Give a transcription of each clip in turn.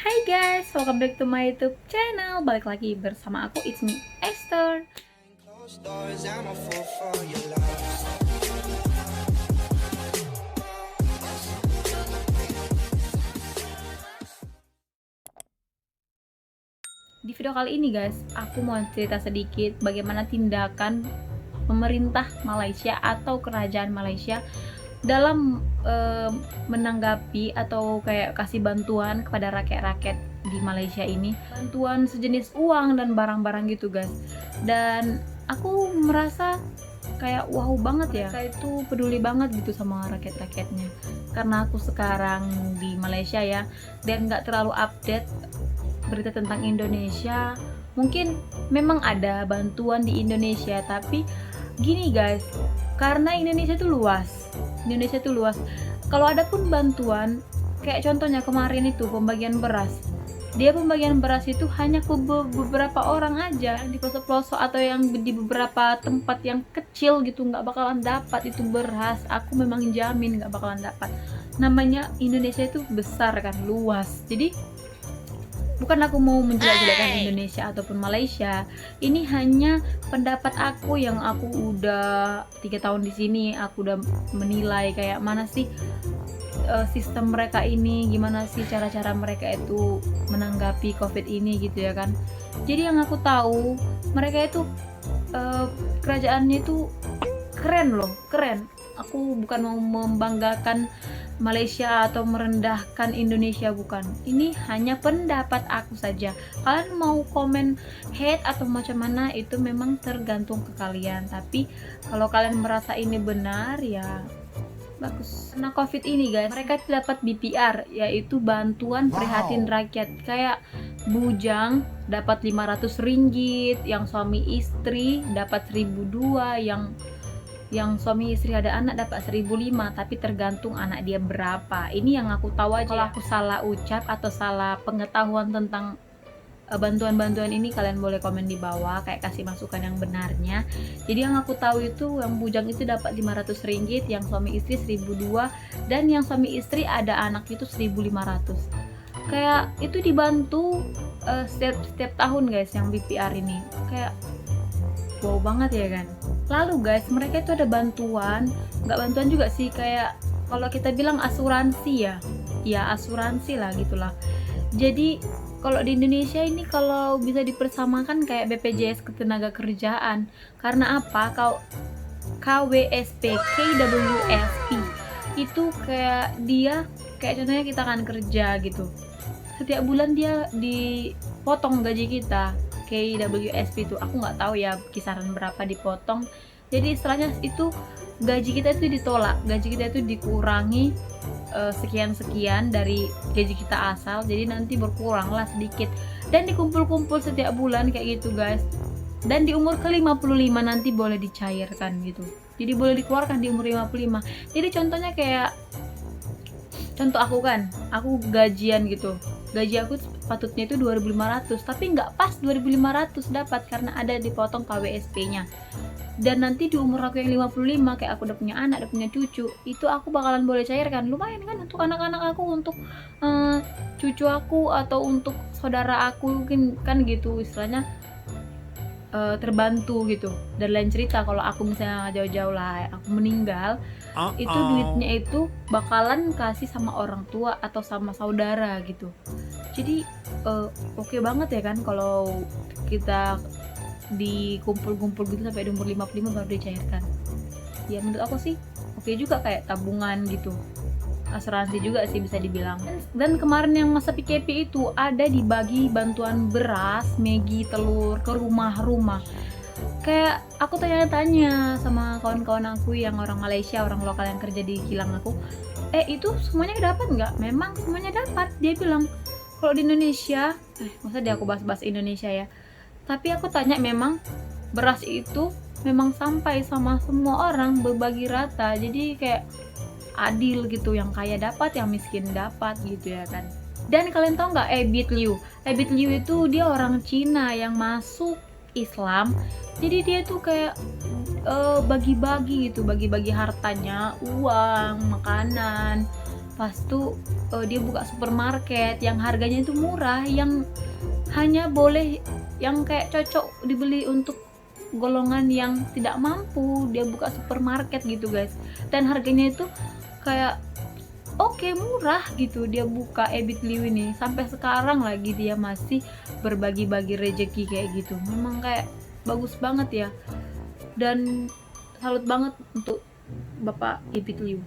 Hai guys, welcome back to my YouTube channel. Balik lagi bersama aku, it's me, Esther. Di video kali ini guys, aku mau cerita sedikit bagaimana tindakan pemerintah Malaysia atau kerajaan Malaysia dalam menanggapi atau kayak kasih bantuan kepada rakyat-rakyat di Malaysia ini, bantuan sejenis uang dan barang-barang gitu guys. Dan aku merasa kayak wow banget ya, mereka itu peduli banget gitu sama rakyat-rakyatnya. Karena aku sekarang di Malaysia ya, dan nggak terlalu update berita tentang Indonesia. Mungkin memang ada bantuan di Indonesia, tapi gini guys, karena Indonesia itu luas. Kalau ada pun bantuan, kayak contohnya kemarin itu pembagian beras, pembagian beras itu hanya ke beberapa orang aja di pelosok-pelosok atau yang di beberapa tempat yang kecil gitu, nggak bakalan dapat itu beras. Aku memang jamin nggak bakalan dapat. Namanya Indonesia itu besar kan, luas. Jadi bukan aku mau menjelek-jelekan Indonesia ataupun Malaysia. Ini hanya pendapat aku yang aku udah 3 tahun di sini. Aku udah menilai kayak mana sih sistem mereka ini, gimana sih cara-cara mereka itu menanggapi COVID ini gitu ya kan. Jadi yang aku tahu, mereka itu kerajaannya itu keren loh, keren. Aku bukan mau membanggakan Malaysia atau merendahkan Indonesia, bukan. Ini hanya pendapat aku saja. Kalian mau komen hate atau macam mana itu memang tergantung ke kalian. Tapi kalau kalian merasa ini benar ya bagus. Karena COVID ini guys, mereka dapat BPR, yaitu bantuan prihatin rakyat. Kayak bujang dapat 500 ringgit, yang suami istri dapat 1.200, yang suami istri ada anak dapat 1.500, tapi tergantung anak dia berapa. Ini yang aku tahu aja. Kalau aku salah ucap atau salah pengetahuan tentang bantuan-bantuan ini, kalian boleh komen di bawah, kayak kasih masukan yang benarnya. Jadi yang aku tahu itu yang bujang itu dapat 500 ringgit, yang suami istri 1.200, dan yang suami istri ada anak itu 1.500. Kayak itu dibantu setiap tahun guys, yang BPR ini. Kayak wow banget ya kan. Lalu guys, mereka itu ada bantuan, nggak bantuan juga sih, kayak kalau kita bilang asuransi ya asuransi lah gitulah. Jadi kalau di Indonesia ini kalau bisa dipersamakan kayak BPJS Ketenagakerjaan. Karena apa? KWSP, KWSP itu kayak dia, kayak contohnya kita kan kerja gitu, setiap bulan dia dipotong gaji kita. KWSP itu aku nggak tahu ya kisaran berapa dipotong. Jadi istilahnya itu gaji kita itu ditolak, gaji kita itu dikurangi sekian-sekian dari gaji kita asal, jadi nanti berkurang lah sedikit dan dikumpul-kumpul setiap bulan kayak gitu guys. Dan di umur ke-55 nanti boleh dicairkan gitu, jadi boleh dikeluarkan di umur 55. Jadi contohnya kayak contoh aku kan, aku gajian gitu, gaji aku patutnya itu 2.500, tapi nggak pas 2.500 dapat karena ada dipotong KWSP nya. Dan nanti di umur aku yang 55, kayak aku udah punya anak, udah punya cucu, itu aku bakalan boleh cairkan. Lumayan kan untuk anak-anak aku, untuk cucu aku, atau untuk saudara aku mungkin kan gitu istilahnya, terbantu gitu. Dan lain cerita kalau aku misalnya jauh-jauh lah aku meninggal, itu duitnya itu bakalan kasih sama orang tua atau sama saudara gitu. Jadi oke banget ya kan kalau kita dikumpul-kumpul gitu sampai di umur 55 baru dicairkan. Ya menurut aku sih oke juga, kayak tabungan gitu, asuransi juga sih bisa dibilang. Dan kemarin yang masa PKP itu ada dibagi bantuan beras, Maggi, telur ke rumah-rumah. Kayak aku tanya-tanya sama kawan-kawan aku yang orang Malaysia, orang lokal yang kerja di kilang aku, itu semuanya dapat nggak? Memang semuanya dapat. Dia bilang kalau di Indonesia, masa dia aku bahas-bahas Indonesia ya. Tapi aku tanya, memang beras itu memang sampai sama semua orang, berbagi rata. Jadi kayak adil gitu, yang kaya dapat, yang miskin dapat gitu ya kan. Dan kalian tahu nggak Ebit Liu itu dia orang Cina yang masuk Islam. Jadi dia tuh kayak bagi-bagi gitu, bagi-bagi hartanya, uang, makanan, pas tuh dia buka supermarket yang harganya itu murah, yang hanya boleh yang kayak cocok dibeli untuk golongan yang tidak mampu. Dia buka supermarket gitu guys, dan harganya itu kayak oke, murah gitu. Dia buka Ebit Liu ini sampai sekarang lagi dia masih berbagi-bagi rezeki kayak gitu. Memang kayak bagus banget ya, dan salut banget untuk Bapak Ebit Liu.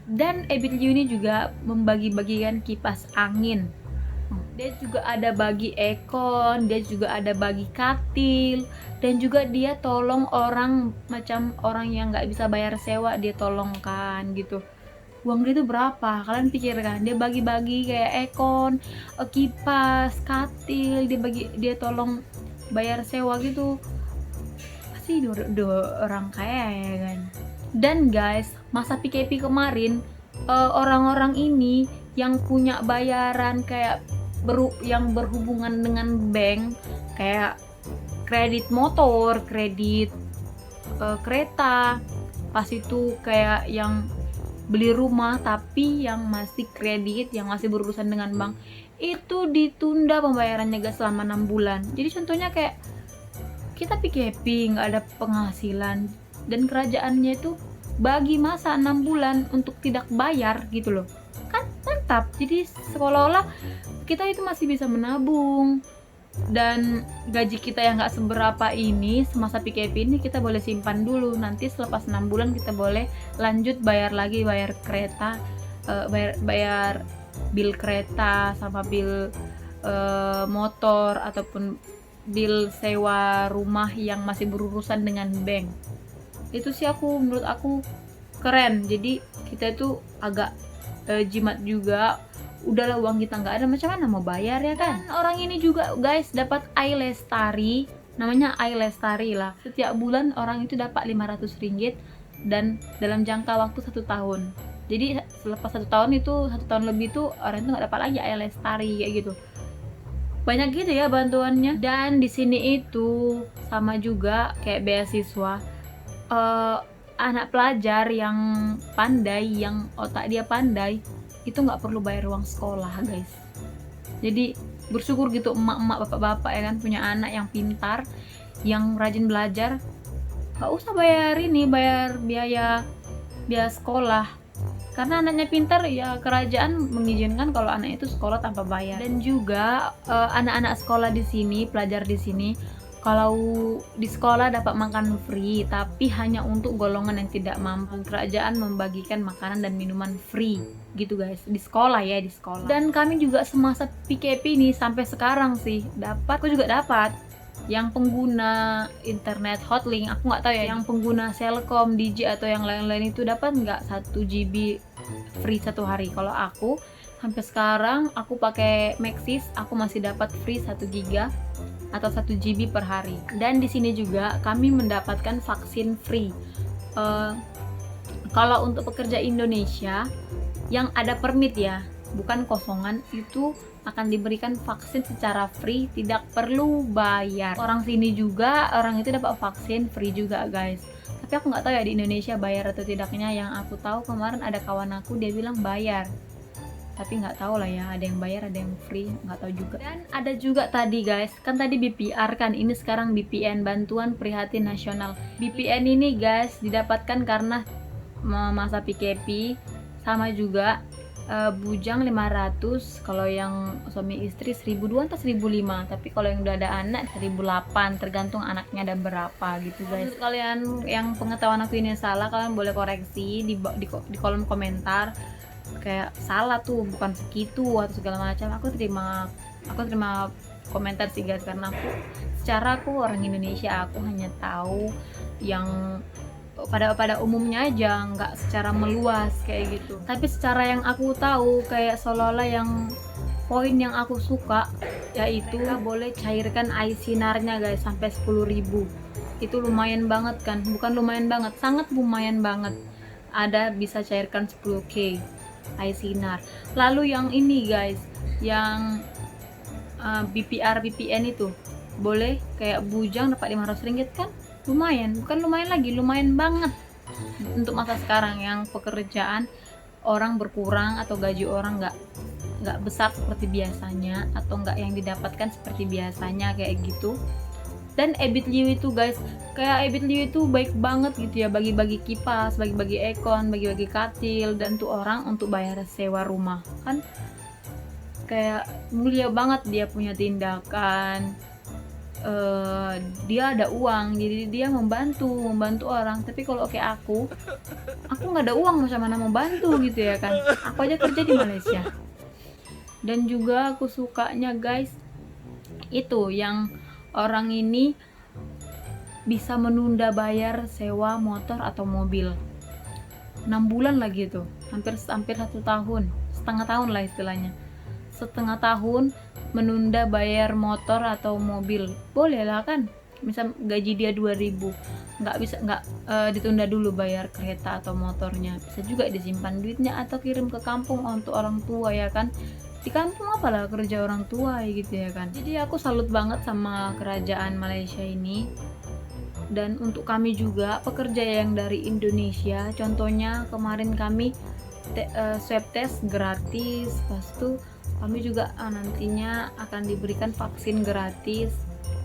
Dan Ebit Liu ini juga membagi-bagikan kipas angin. Dia juga ada bagi ekon, dia juga ada bagi katil, dan juga dia tolong orang macam orang yang nggak bisa bayar sewa, dia tolongkan gitu. Uang dia itu berapa? Kalian pikirkan, dia bagi-bagi kayak ekon, kipas, katil, dia tolong bayar sewa gitu. Pasti dua orang kaya ya kan. Dan guys, masa PKP kemarin orang-orang ini yang punya bayaran kayak yang berhubungan dengan bank, kayak kredit motor, kredit kereta, pas itu kayak yang beli rumah tapi yang masih kredit, yang masih berurusan dengan bank, itu ditunda pembayarannya guys selama 6 bulan. Jadi contohnya kayak kita PKP nggak ada penghasilan, dan kerajaannya itu bagi masa 6 bulan untuk tidak bayar gitu loh, kan mantap. Jadi seolah-olah kita itu masih bisa menabung, dan gaji kita yang nggak seberapa ini semasa PKP ini kita boleh simpan dulu, nanti selepas 6 bulan kita boleh lanjut bayar lagi, bayar kereta, bayar bil kereta sama bil motor, ataupun bil sewa rumah yang masih berurusan dengan bank. Itu sih menurut aku keren. Jadi kita itu agak jimat juga. Udahlah, uang kita nggak ada, macam mana mau bayar ya kan. Dan orang ini juga guys dapat iLestari, namanya iLestari lah. Setiap bulan orang itu dapat 500 ringgit, dan dalam jangka waktu 1 tahun. Jadi selepas 1 tahun itu, 1 tahun lebih tuh orang itu nggak dapat lagi iLestari kayak gitu. Banyak gitu ya bantuannya. Dan di sini itu sama juga kayak beasiswa, anak pelajar yang pandai, yang otak dia pandai, itu nggak perlu bayar uang sekolah guys. Jadi bersyukur gitu emak-emak, bapak-bapak ya kan, punya anak yang pintar, yang rajin belajar, nggak usah bayar biaya sekolah. Karena anaknya pintar ya, kerajaan mengizinkan kalau anak itu sekolah tanpa bayar. Dan juga anak-anak sekolah di sini, pelajar di sini, kalau di sekolah dapat makan free, tapi hanya untuk golongan yang tidak mampu. Kerajaan membagikan makanan dan minuman free gitu guys, di sekolah ya, di sekolah. Dan kami juga semasa PKP ini sampai sekarang sih aku juga dapat yang pengguna internet hotlink, aku nggak tahu ya, yang pengguna Selkom, Digi atau yang lain-lain itu dapat nggak 1 GB free 1 hari. Kalau aku sampai sekarang aku pakai Maxis, aku masih dapat free 1 GB atau 1 GB per hari. Dan di sini juga kami mendapatkan vaksin free. Kalau untuk pekerja Indonesia yang ada permit ya, bukan kosongan, itu akan diberikan vaksin secara free, tidak perlu bayar. Orang sini juga, orang itu dapat vaksin free juga guys. Tapi aku nggak tahu ya di Indonesia bayar atau tidaknya. Yang aku tahu kemarin ada kawan aku, dia bilang bayar, tapi nggak tahu lah ya, ada yang bayar ada yang free, nggak tahu juga. Dan ada juga tadi guys, kan tadi BPR kan, ini sekarang BPN, Bantuan Prihatin Nasional. BPN ini guys didapatkan karena masa PKP, sama juga bujang 500, kalau yang suami istri 1.200 atau 1.500, tapi kalau yang udah ada anak 1.800, tergantung anaknya ada berapa gitu guys. Menurut kalian yang pengetahuan aku ini salah, kalian boleh koreksi di kolom komentar, kayak salah tuh bukan segitu atau segala macam. Aku terima komentar sih guys, karena aku orang Indonesia, aku hanya tahu yang pada umumnya aja, nggak secara meluas kayak gitu. Tapi secara yang aku tahu, kayak seolah-olah yang poin yang aku suka yaitu boleh cairkan air sinarnya guys sampai 10.000. Itu lumayan banget kan, bukan lumayan banget, sangat lumayan banget. Ada bisa cairkan 10k air sinar. Lalu yang ini guys, yang BPN itu boleh kayak bujang dapat 500 ringgit kan, lumayan, bukan lumayan lagi, lumayan banget untuk masa sekarang yang pekerjaan orang berkurang atau gaji orang nggak besar seperti biasanya, atau nggak yang didapatkan seperti biasanya kayak gitu. Dan Ebit Liu itu guys, kayak Ebit Liu itu baik banget gitu ya, bagi-bagi kipas, bagi-bagi aircon, bagi-bagi katil, dan tuh orang untuk bayar sewa rumah kan. Kayak mulia banget dia punya tindakan. Dia ada uang, jadi dia membantu orang. Tapi kalau kayak aku nggak ada uang, macam mana membantu gitu ya kan. Aku aja kerja di Malaysia. Dan juga aku sukanya guys, itu yang orang ini bisa menunda bayar sewa motor atau mobil 6 bulan lagi tuh, hampir 1 tahun, setengah tahun lah istilahnya, setengah tahun menunda bayar motor atau mobil. Boleh lah kan, misal gaji dia 2000, nggak ditunda dulu bayar kereta atau motornya, bisa juga disimpan duitnya atau kirim ke kampung untuk orang tua ya kan. Di kampung apalah kerja orang tua gitu ya kan. Jadi aku salut banget sama kerajaan Malaysia ini. Dan untuk kami juga pekerja yang dari Indonesia, contohnya kemarin kami swab test gratis, pas itu kami juga nantinya akan diberikan vaksin gratis.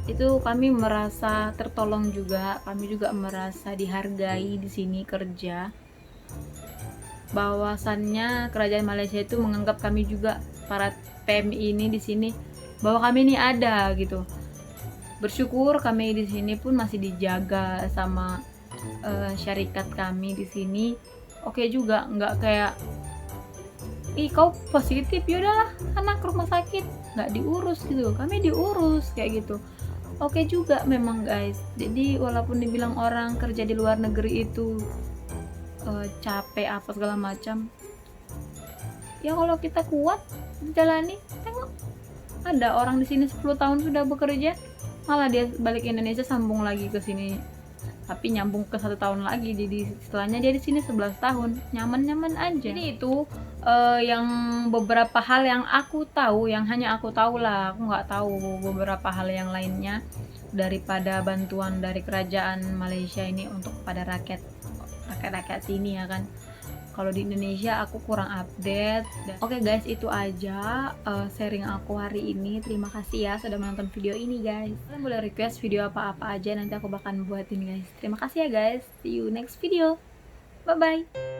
Itu kami merasa tertolong juga, kami juga merasa dihargai di sini kerja. Bahwasannya kerajaan Malaysia itu menganggap kami juga para PMI ini di sini, bahwa kami ini ada gitu. Bersyukur kami di sini pun masih dijaga sama syarikat kami di sini. Oke juga, nggak kayak ih kau positif yaudahlah anak ke rumah sakit, nggak diurus gitu. Kami diurus kayak gitu. Oke juga memang guys. Jadi walaupun dibilang orang kerja di luar negeri itu capek apa segala macam, ya kalau kita kuat jalani. Tengok, ada orang di sini 10 tahun sudah bekerja, malah dia balik Indonesia sambung lagi ke sini, tapi nyambung ke 1 tahun lagi, jadi setelahnya dia di sini 11 tahun nyaman-nyaman aja. Ini itu yang beberapa hal yang aku tahu, yang hanya aku tahu lah, aku nggak tahu beberapa hal yang lainnya daripada bantuan dari kerajaan Malaysia ini untuk pada rakyat sini ya kan. Kalau di Indonesia aku kurang update. Oke guys, itu aja sharing aku hari ini. Terima kasih ya sudah menonton video ini guys. Kalian boleh request video apa-apa aja, nanti aku bakal buatin guys. Terima kasih ya guys. See you next video. Bye bye.